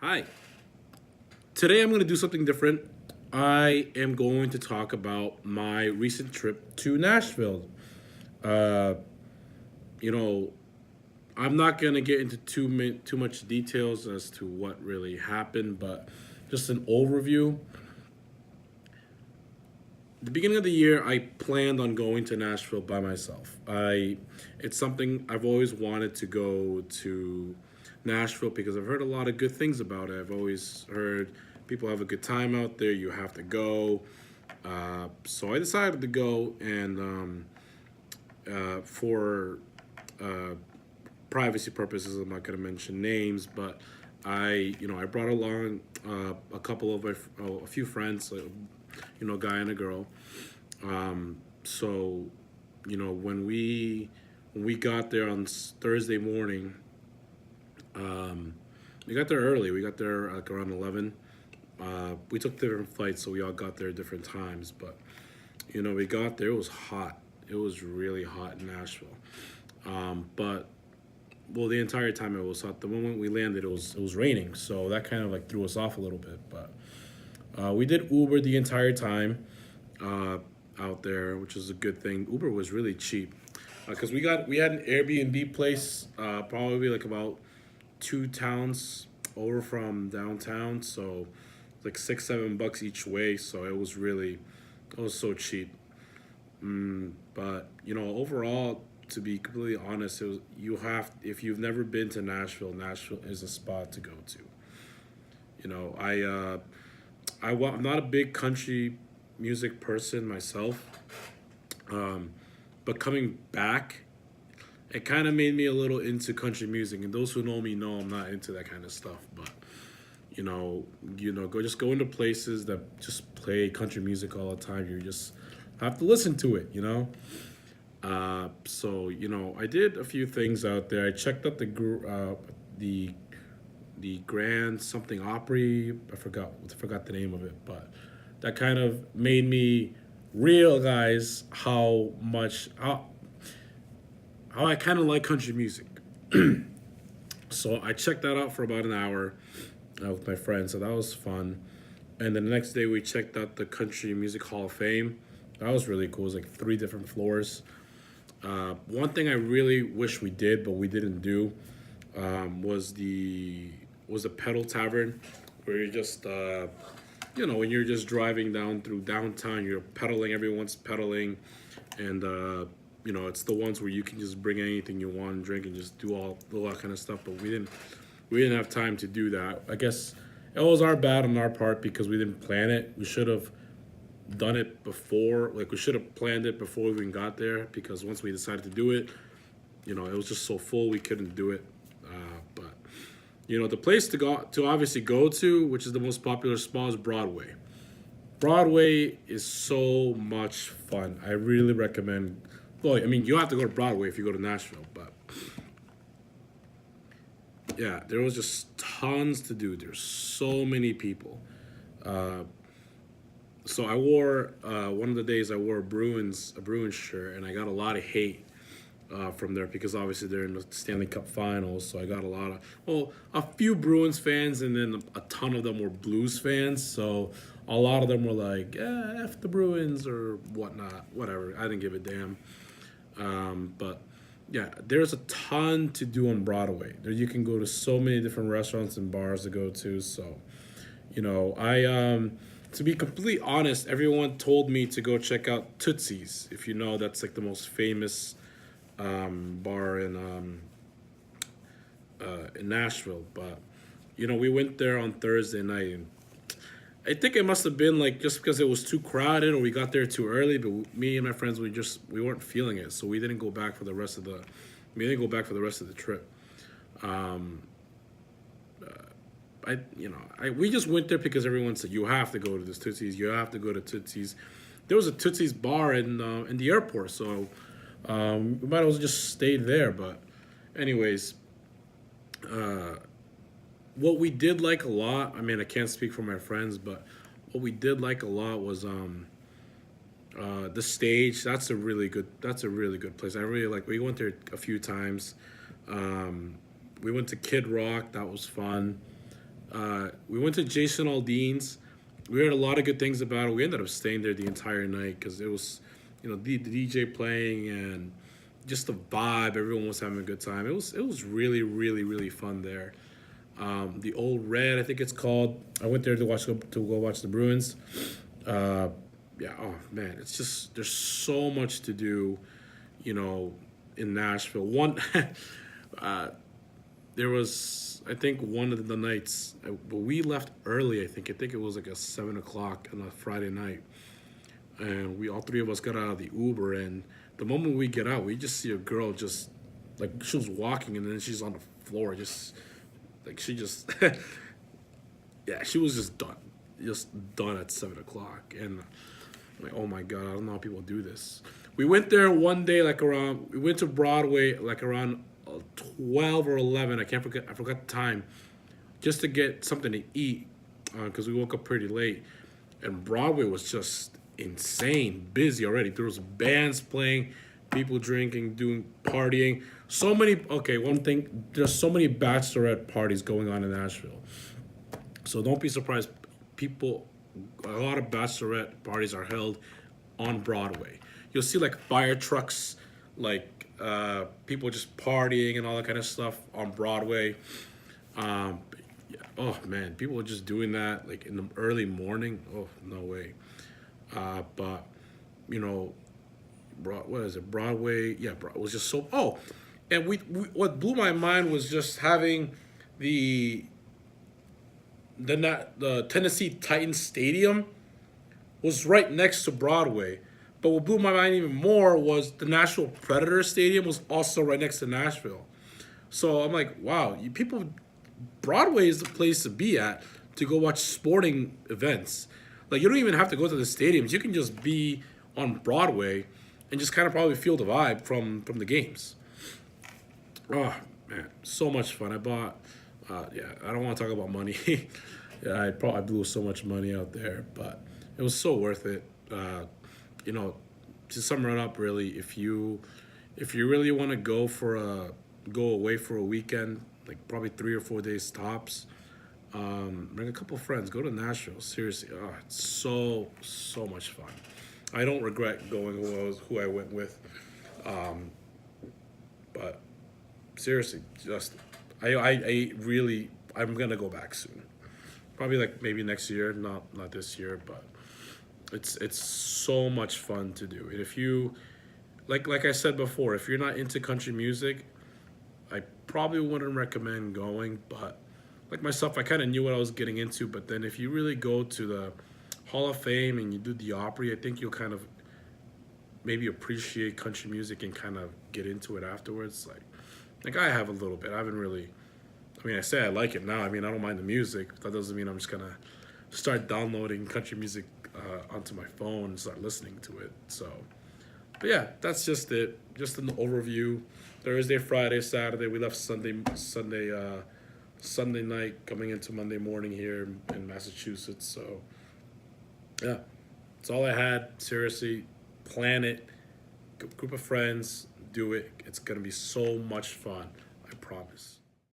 Hi. Today I'm going to do something different. I am going to talk about my recent trip to Nashville. Uh, you know, I'm not going to get into too much details as to what really happened, but just an overview. The beginning of the year, I planned on going to Nashville by myself. It's something I've always wanted to go to Nashville because I've heard a lot of good things about it. I've always heard people have a good time out there. You have to go. So I decided to go, and for uh, privacy purposes, I'm not going to mention names, but I brought along a couple of a few friends, a guy and a girl. So, when we got there on Thursday morning, we got there early. We got there like around 11. We took different flights, so we all got there at different times. But we got there. It was hot. It was really hot in Nashville. But well, the entire time it was hot. The moment we landed, it was raining, so that kind of like threw us off a little bit. But we did Uber the entire time uh, out there, which is a good thing. Uber was really cheap because we had an Airbnb place probably like about 2 towns over from downtown, so like 6-7 bucks each way. So it was so cheap. But overall, to be completely honest, you have if you've never been to Nashville, Nashville is a spot to go to. You know, I'm not a big country music person myself, but coming back, it kind of made me a little into country music. And those who know me know I'm not into that kind of stuff. But go into places that just play country music all the time. You just have to listen to it. So I did a few things out there. I checked out the Grand something Opry. I forgot the name of it, but that kind of made me realize how I kind of like country music. So I checked that out for about an hour with my friends. So that was fun. And then the next day we checked out the Country Music Hall of Fame. That was really cool. It was like three different floors. One thing I really wish we did, but we didn't do, was the Pedal Tavern, where you're just when you're just driving down through downtown, you're pedaling. Everyone's pedaling, and it's the ones where you can just bring anything you want and drink and just do all that kind of stuff. But we didn't have time to do that. I guess it was our bad on our part because we didn't plan it. We should have done it before. Like we should have planned it before we even got there because once we decided to do it, it was just so full we couldn't do it. But the place to obviously go to, which is the most popular spot, is Broadway. Broadway is so much fun. I really recommend. Well, I mean, you have to go to Broadway if you go to Nashville, but yeah, there was just tons to do. There's so many people. So I wore one of the days I wore a Bruins shirt, and I got a lot of hate from there because obviously they're in the Stanley Cup Finals. So I got a few Bruins fans, and then a ton of them were Blues fans. So a lot of them were like, "F the Bruins" or whatnot, whatever. I didn't give a damn. But yeah, there's a ton to do on Broadway. There you can go to so many different restaurants and bars to go to. So I to be completely honest, everyone told me to go check out Tootsie's. If you know, that's like the most famous bar in Nashville. But we went there on Thursday night, and I think it must have been like just because it was too crowded or we got there too early. But me and my friends, we weren't feeling it, so we didn't go back for the rest of the. We didn't go back for the rest of the trip. Um, we just went there because everyone said you have to go to this Tootsie's. You have to go to Tootsie's. There was a Tootsie's bar in the airport, so we might as well just stayed there. But anyways, what we did like a lot. I mean, I can't speak for my friends, but what we did like a lot was the stage. That's a really good place. I really like. We went there a few times. We went to Kid Rock. That was fun. We went to Jason Aldean's. We heard a lot of good things about it. We ended up staying there the entire night because it was, the DJ playing and just the vibe. Everyone was having a good time. It was really really really fun there. The Old Red, I think it's called. I went there to go watch the Bruins. Uh, yeah. Oh man, it's just there's so much to do. You know, in Nashville. Uh, there was I think one of the nights, but we left early. I think it was like a 7 o'clock on a Friday night, and we all three of us got out of the Uber. And the moment we get out, we just see a girl just like she was walking, and then she's on the floor, just like she just yeah, she was just done at 7 o'clock. And I'm like, oh my god, I don't know how people do this. We went there one day, like around. We went to Broadway like around 12 or 11. I forgot the time, just to get something to eat, because we woke up pretty late, and Broadway was just insane, busy already. There was bands playing, people drinking, doing partying. So many. Okay, one thing. There's so many bachelorette parties going on in Nashville. So don't be surprised. People, a lot of bachelorette parties are held on Broadway. You'll see like fire trucks, like people just partying and all that kind of stuff on Broadway. Um, yeah, oh man, people are just doing that like in the early morning. Oh no way. But you know, what is it? Broadway. Yeah, it was just so. Oh, and what blew my mind was just having the the Tennessee Titans Stadium was right next to Broadway. But what blew my mind even more was the Nashville Predators Stadium was also right next to Nashville. So I'm like, wow, Broadway is the place to be at to go watch sporting events. Like you don't even have to go to the stadiums. You can just be on Broadway and just kind of probably feel the vibe from the games. Oh man, so much fun. I bought. Yeah, I don't want to talk about money. Yeah, I blew so much money out there, but it was so worth it. You know, to sum it up, really, if you really want to go away for a weekend, like probably 3 or 4 days tops, bring a couple friends, go to Nashville. Seriously, it's so much fun. I don't regret going who I went with, but seriously, just I really I'm gonna go back soon. Probably like maybe next year, not this year, but it's so much fun to do. And if you like I said before, if you're not into country music, I probably wouldn't recommend going. But like myself, I kind of knew what I was getting into. But then if you really go to the Hall of Fame and you do the Opry, I think you'll kind of maybe appreciate country music and kind of get into it afterwards. Like I have a little bit. I haven't really. I mean, I say I like it now. I mean, I don't mind the music. That doesn't mean I'm just gonna start downloading country music onto my phone and start listening to it. So, but yeah, that's just it. Just an overview. Thursday, Friday, Saturday. We left Sunday night, coming into Monday morning here in Massachusetts. So, yeah, that's all I had. Seriously, plan it. Group of friends, do it. It's gonna be so much fun. I promise.